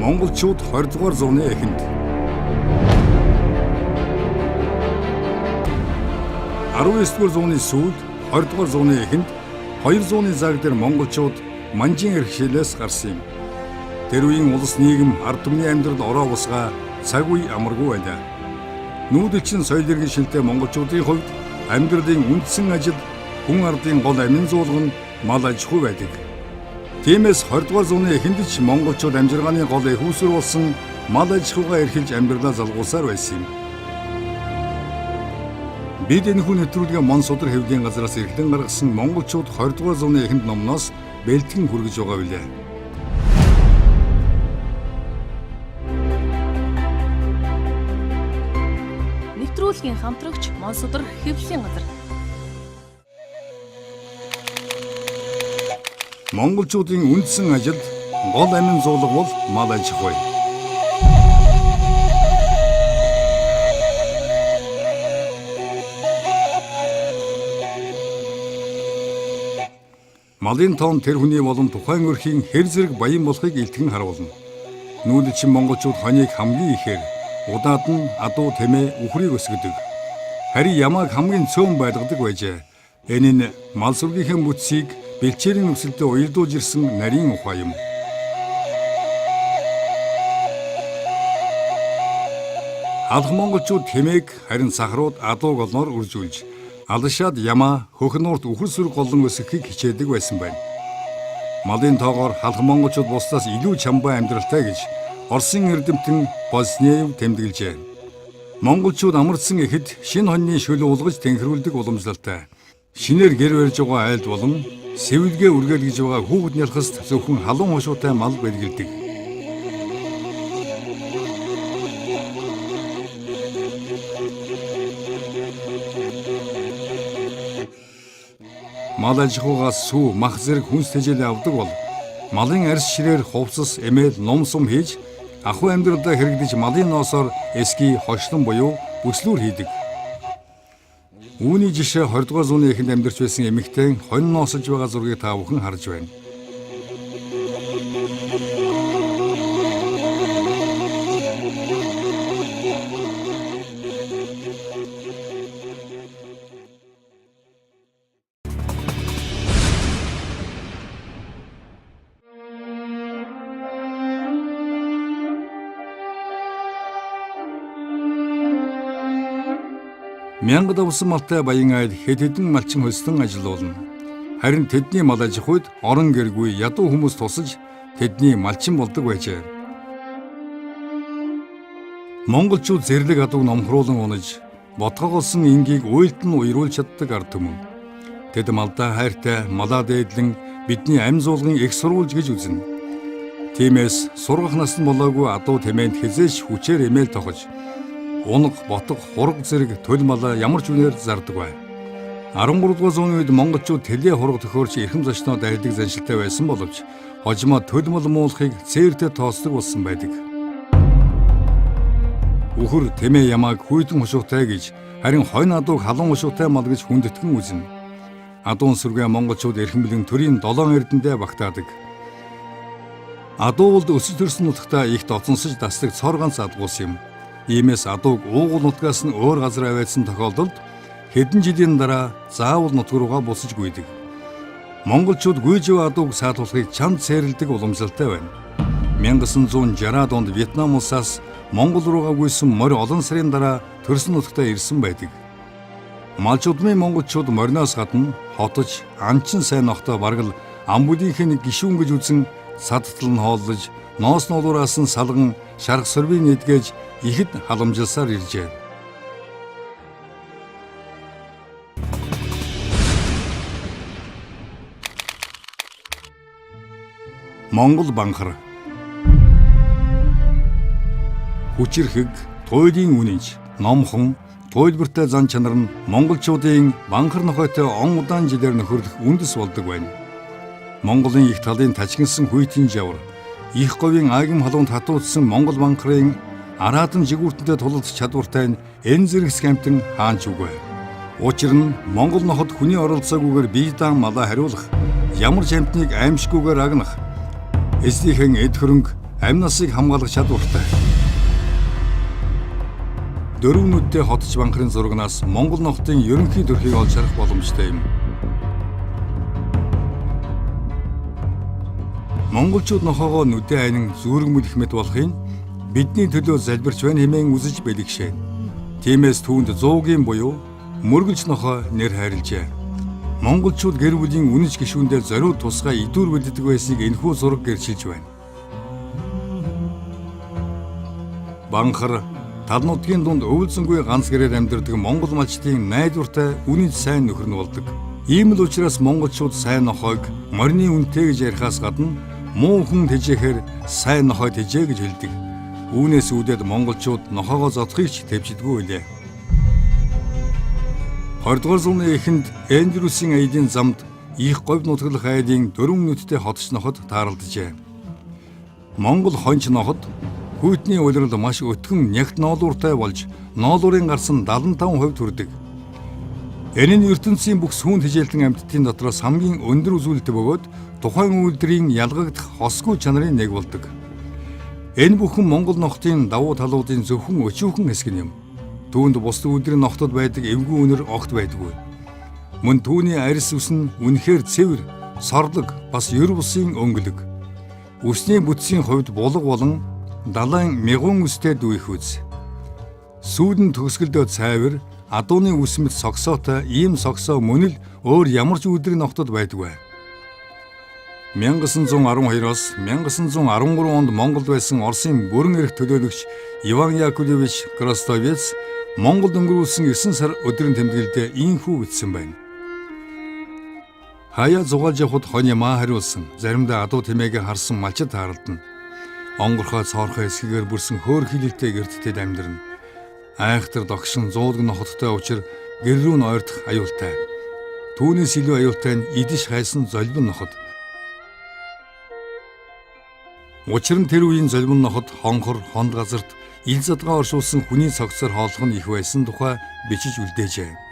Монголчууд 20 дугаар зууны эхэнд 19 дугаар зууны сүүлд 20 дугаар зууны эхэнд 200-ны цаг дээр монголчууд манжин эрхшээлээс гарсан юм. Тэр үеийн улс нийгэм ард түмний амьдрал ороо бусгаа цаг үе амаргүй байлаа. Нүүдэлчин соёл иргэн шинтэй монголчуудын хувьд амьдралын үндсэн ажил хүн ардын гол амин зуулга нь мал аж ахуй байдаг. Тиймээс 20 дугаар зууны эхэнд ч монголчууд амжиргааны гол их үүсвэр болсон мал аж ахуйгаа эрхэлж амьдралаа залгуулсаар байсан юм. Бид энэхүү нэвтрүүлгээ Мон Судар хэвлэлийн газраас эрхлэн гаргасан монголчууд 20 дугаар зууны эхэнд номноос бэлтгэн хүргэж байгаа билээ. Нэвтрүүлгийн хамтрагч Мон Судар хэвлэлийн газар. Монголчуудын үндсэн ажил гол амин зуулга бол мал аж ахуй. Малын тоон тэр хүний болон тухайн өрхийн хэр зэрэг баян болохыг илтгэн харуулна. Нүүдэлчин монголчууд хоньыг хамгийн ихээр удаад нь адуу тэмээ үхрийг өсгөдөг. Харин ямааг хамгийн цөөн байлгадаг байжээ. Энэ нь мал сүргийнхээ бүтцийг бэлчээрийн нөхцөлдөө уялдуулж ирсэн нарийн ухаан юм. Алх монголчууд тэмээг харин сахарууд адууг олноор үржүүлж алшаад ямаа хөхнуурт үхэр сүрэг голлон өсгөхийг хичээдэг байсан байна. Малын тоогоор халх монголчууд бусдаас илүү чамбай амьдралтай гэж Оросын эрдэмтэн Боснеев тэмдэглэжээ. Монголчууд амарцсан ихэд шинэ хоньны шөл уулгаж тэнхрүүлдэг уламжлалтай. Шинээр гэр барьж байгаа айлд болон сэвэлгээ үргэлж байгаа хүүхэд нялхаст зөвхөн халуун хошуутай мал бэлгэлдэг. Мал аж ахуйгаас сүү, мах зэрэг хүнс тэжээл авдаг бол малын арьс ширээр хувцас, эмээл, ном сум хийж ахуй амьдралдаа хэрэглэж малын ноосоор эсгий, хошлон буюу бүслүүр хийдэг. Үүний жишээ 20 дугаар зууны эхэнд амьдарч байсан эмэгтэй хонь ноосож байгаа зургийг та бүхэн харж байна. Мянгад авсан малтай баян айл хэд хэдэн малчин хөлстөн ажиллуулна. Харин тэдний мал аж ахуйд орон гэргүй ядуу хүмүүс тусаж тэдний малчин болдог байжээ. Монголчууд зэрлэг адууг номхруулан унаж ботгоголсон энгийг уйлд нь уйруулж чаддаг ард түмэн. Тэд малдаа хайртай, малаа дээдлэн бидний амь зуулгын их сурвалж гэж үзнэ. Тиймээс сургах нас нь болоогүй адуу тэмээнд хизээш хүчээр эмээл тохож унаг, ботго, хураг зэрэг төл малаа ямар ч үнээр зардаг бай. 13 дугаар зууны үед монголчууд тэлээ хураг төхөөрч эрхэм зочноо дайрдаг заншилтай байсан боловч хожимоо төл мал муулахыг цээртэй тооцдог болсон байдаг. Үхэр тэмээ ямааг хүйтэн хушуутай гэж харин хойно адууг халуун хушуутай мал гэж хүндэтгэн үзнэ. Адуун сүргээ монголчууд эрхэм бэлэн төрийн 7 эрдэндээ багтаадаг. Адуу улд өсөж төрсөн нутагтаа их доцонсож дасдаг цор ганц адгуус юм. Иймээс адууг уугуул нутгаас нь өөр газар аваадсан тохиолдолд хэдэн жилийн дараа заавал нутг руугаа буцаж гүйдэг. Монголчууд гүйжив адууг саатуулахыг чанд цээрэлдэг уламжлалтай байна. 1960-аад онд Вьетнам улсаас Монгол руугаа гүйсэн морь олон сарын дараа төрсөн нутагтаа ирсэн байдаг. Малчуудмын монголчууд мориноос гадна хотож, анчин сайн нохтой бараг л ам бүдийнхэн гишүүн гэж үзэн садтал нь хооллож, ноос нуулуураас нь салган, шарх сорвыг нэдгэж ихэд халамжилсаар иржээ. Монгол банхар хүчирхэг, туйлын үнэнч, номхон, туйлбартай зан чанар нь монголчуудын банхар нохойтой он удаан жилээр нөхөрлөх үндэс болдог байна. Монголын их талын тажигнсан хүйтийн жавар, их говийн агим халуунд хатуудсан монгол банхарын араадан жигүүртэнтэй тулалдах чадвартай нь энэ зэрэг скамтэн хаанч үгүй. Учир нь монгол ноход хүний оролцоогүйгээр бие малаа хариулах, ямар ч амьтныг аимшгүйгээр агнах, эслийнхэн эд хөрөнгө Амь насыг хамгаалах чадвартай. Дөрвөн нүдтэй хотч банхрын зурагнаас Монгол нохтын ерөнхий төрхийг олж харах боломжтой юм. Монголчууд нохоогоо нүдээ айнан зүрэг мүлэх мэт болохын бидний төлөө залбирч байна хэмээн үзэж бэлгшээ. Тиймээс түүнд 100-гийн буюу мөргөлж нохоо нэр хайрлжээ. Монголчууд гэр бүлийн үнэж гишүүндээ зориуд тусгай идүүр бэлддэг байсныг энэхүү зураг гэрчилж байна. Банхар тал нутгийн дунд өвөлзөнгүй ганц гэрээр амьдардаг монгол малчдын найдвартай үнэт сайн нөхөр нь болдог. Ийм л учраас монголчууд сайн нохойг морины үнэтэй гэж ярихаас гадна муу хүн тэжээхээр сайн нохой тэжээ гэж хэлдэг. Үүнээс үүдээд монголчууд нохоогоо зодохыг ч төвчдгүү үлээ. 20 дугаар зууны эхэнд Эндрюсийн аялын замд их говь нутаглах айлын 4 нүдтэй хотч ноход тааралджээ. Монгол хонч ноход хүйтний улирал маш өтгөн нягт ноолууртай болж ноолуурын гарсан 75% хүрдэг. Энэ нь ертөнцийн бүх сүүн тэжээлтэн амьтдын дотроос хамгийн өндөр үзүүлэлт бөгөөд тухайн үйлдвэрийн ялгагдах хосгүй чанарын нэг болдог. Энэ бүхэн монгол нохтын давуу талуудын зөвхөн өчүүхэн хэсэг юм. Түүнд бусдын үйлдвэрийн нохтод байдаг эвгүй үнэр огт байдаггүй. Мөн түүний арьс үс нь үнэхээр цэвэр, сорлог, бас ер бусын өнгөлөг. Үсний бүтцийн хувьд булга болон далайн мягуун үстэй дүүх үз. Сүүдэн төгсгөлдөө цайвар, адууны үс мэт согсоотой ийм согсоо мөн л өөр ямар ч үйлдвэрийн нохтод байдаггүй. 1912-оос 1913 онд Монголд байсан Оросын бүрэн эрх төлөөлөгч Иван Яковлевич Крастовец Монголд өнгөрүүлсэн 9 сар өдрийн тэмдэглэлдээ ийхүү бичсэн байна. Хаяа зугаалж явхад хонь маа хариулсан, заримдаа адуу тэмээгээ харсан малчид тааралдана. Онгорхой цоорхой эсгээр бүрсэн хөөр хилэлтэй гэрдтэд амьдрна. Айхтар догшин зуулг нохоттой учир гэр рүү н ойртох аюултай. Түүнээс илүү аюултай нь идэж хайсан золбин нохот. Учир нь тэр үеийн золбин нохот хонхор, хонд газарт ил задгаа оршуулсан хүний цогцоор хооллох нь их байсан тухай бичиж үлдээжээ.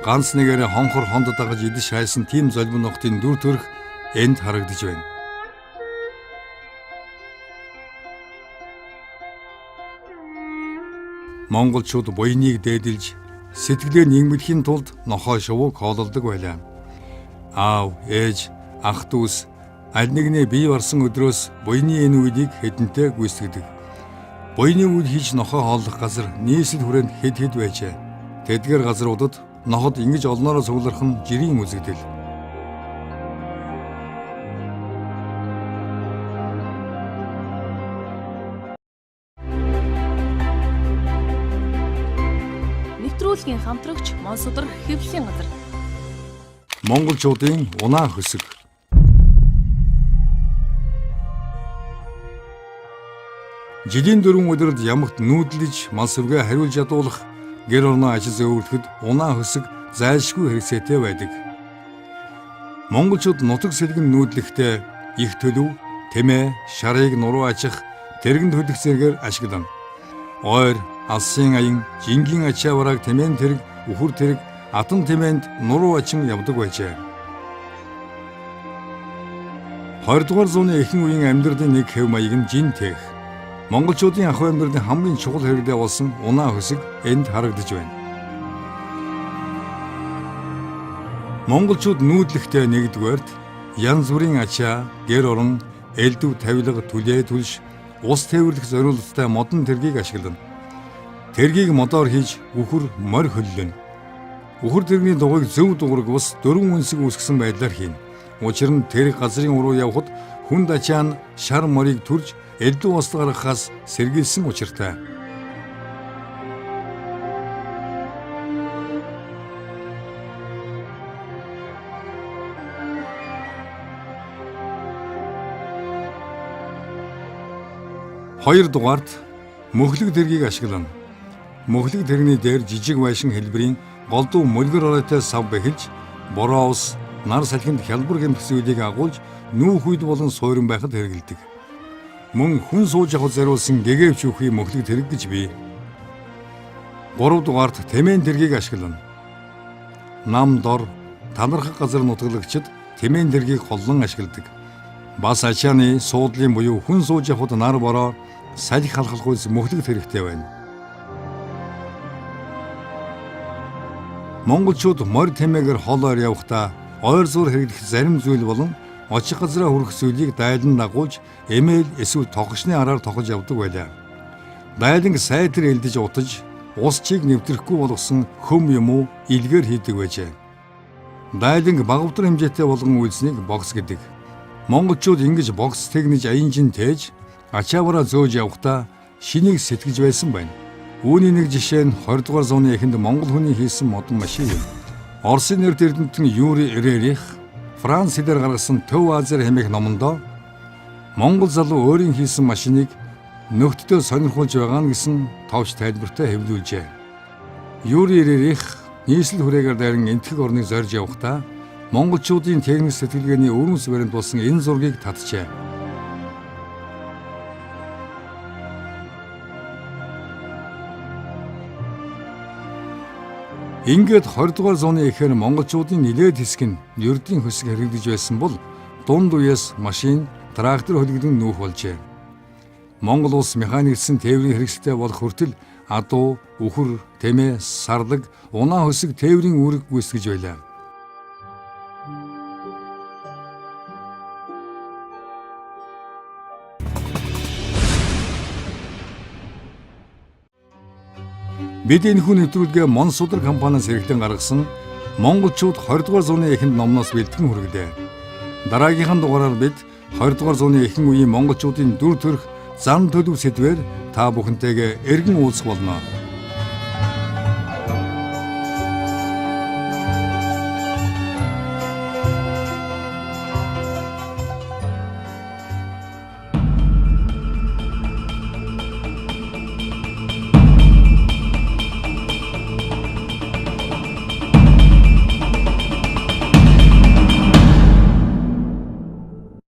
Ганц нэгээрээ хонхор хонд дагаж идэж хайсан тийм золбин нохтын дүр төрх энд харагдаж байна. Монголчууд буяныг дээдэлж сэтгэлээ нэгмэдэхийн тулд нохой шувууг хоололдог байлаа. Аав, ээж, ах дүүс аль нэгнээ бие барсан өдрөөс буяны энэ үеийг хэдэнтэй гүйцэтгэдэг. Буяны үйл хийж нохой хооллох газар нийслэл хүрээнд хэд байжээ. Тэдгээр газруудад ноход ингэж олноороо цугларх нь жирийн үзэгдэл. Нэвтрүүлгийн хамтрагч Монсодрох хэвлэлийн газар. Монголчуудын унаа хөсөг. Жилийн 4 өдрөд ямагт нүүдлэж мансвгээ хариулж ядуулах гэр орноо ажил зөвлөхөд унаа хөсөг зайлшгүй хэрэгцээтэй байдаг. Монголчууд нутаг сэлгэн нүүдлэхдээ их төлөв, тэмээ, шарыг нуруу ачих, тэрэгэн төлөх зэргээр ашиглана. Ойр, алсын аян, жингийн ачаа барааг тэмээн тэрэг, үхэр тэрэг, атан тэмээнд нуруу ачин явдаг байжээ. 20 дугаар зууны ихэнх үеийн амьдралын нэг хэв маяг нь жин тээх. Монголчуудын ах амьдралын хамгийн чухал хэрэглээ болсон унаа хөсөг энд харагдаж байна. Монголчууд нүүдлэхдээ нэгдүгээрт янз бүрийн ачаа, гэр орон, элдв тавилга, түлээ түлш, ус тээвэрлэх зориулалттай модон тэргийг ашиглана. Тэргийг модоор хийж үхэр морь хөллөнө. Үхэр тэргийн дугуйг зөв дуураг ус 4 үнсэг үүсгэсэн байдлаар хийнэ. Учир нь тэр газрын уруу явхад хүнд ачаа нь шар морийг түрж элдв ус гаргахаас сэргийлсэн учиртай. Хоёр дугаарт мөхлөг тэргийг ашиглана. Мөхлөг тэрний дээр жижиг байшин хэлбэрийн голдуу мөлгөр оройтой сав бэхэлж, бороо ус, нар салхинд хялбар гэмт зүйлийг агуулж нүүх үед болон суурин байхад хэрэгэлдэг. Мөн хүн сууж авах зориулсан гэгэвч үхий мөхлөг тэрэг гэж бий. 3 дугаарт тэмээн тэргийг ашиглана. Нам дор, талархах газар нутаглагчид тэмээн дэргийг холлон ашигладаг. Бас ачааны суудлын буюу хүн сууж явахад нар бороо салхи халахгүйс мөхлөгт хэрэгтэй байна. Монголчууд морь тэмээгээр хоолоор явахдаа ойр зур хэрэглэх зарим зүйл болон очих газраа хүрэх зүйлийг дайлан дагуулж эмээл эсвэл тогшны араар тохож явдаг байлаа. Дайланг сайтар элдэж утаж усчийг нэвтрэхгүй болгосон хөм юм уу илгээр хийдэг байжээ. Дайланг багавдар хэмжээтэй болгон үйлснийг бокс гэдэг. Монголчууд ингэж бокс техник аянжин тээж ачаавараа зөөж явахдаа шинийг сэтгэж байсан байна. Үүний нэг жишээ нь 20 дугаар зууны эхэнд монгол хүний хийсэн модон машин юм. Оросын нэр эрдэмтэн Юрий Эрерих Франц хэлээр гаргасан Төв Азиар хэмээх номондоо монгол залуу өөрийн хийсэн машиныг нөхдөдөө сонирхуулж байгаа нь гэсэн товч тайлбартай хэвлүүлжээ. Юрий Эрерих нийслэл хүрээгээр дайран энтхэг орныг зорж явахдаа монголчуудын техник сэтгэлгээний өрөөс баримт болсон энэ зургийг татжээ. Ингээд 20 дугаар зууны эхээр монголчуудын нэлээд хэсэг нь ердийн хөсөг хэрэглэж байсан бол дунд үеэс машин, трактор хөдөлгөн нүүх болжээ. Монгол улс механикчсан тээврийн хэрэгсэлтэй болох хүртэл адуу, үхэр, тэмээ, сарлаг, унаа хөсөг тээврийн үүрэг гүйцэтгэж байлаа. Бид энэхүү нэвтрүүлгээ Мон судар компаниас хэрэгтэн гаргасан монголчууд 20 дугаар зууны эхэнд номноос бэлтгэн хүргэлээ. Дараагийнхаа дугаараар бид 20 дугаар зууны эхэн үеийн монголчуудын дүр төрх зан төлөв сэдвээр та бүхэнтэйгээ эргэн уулзах болно.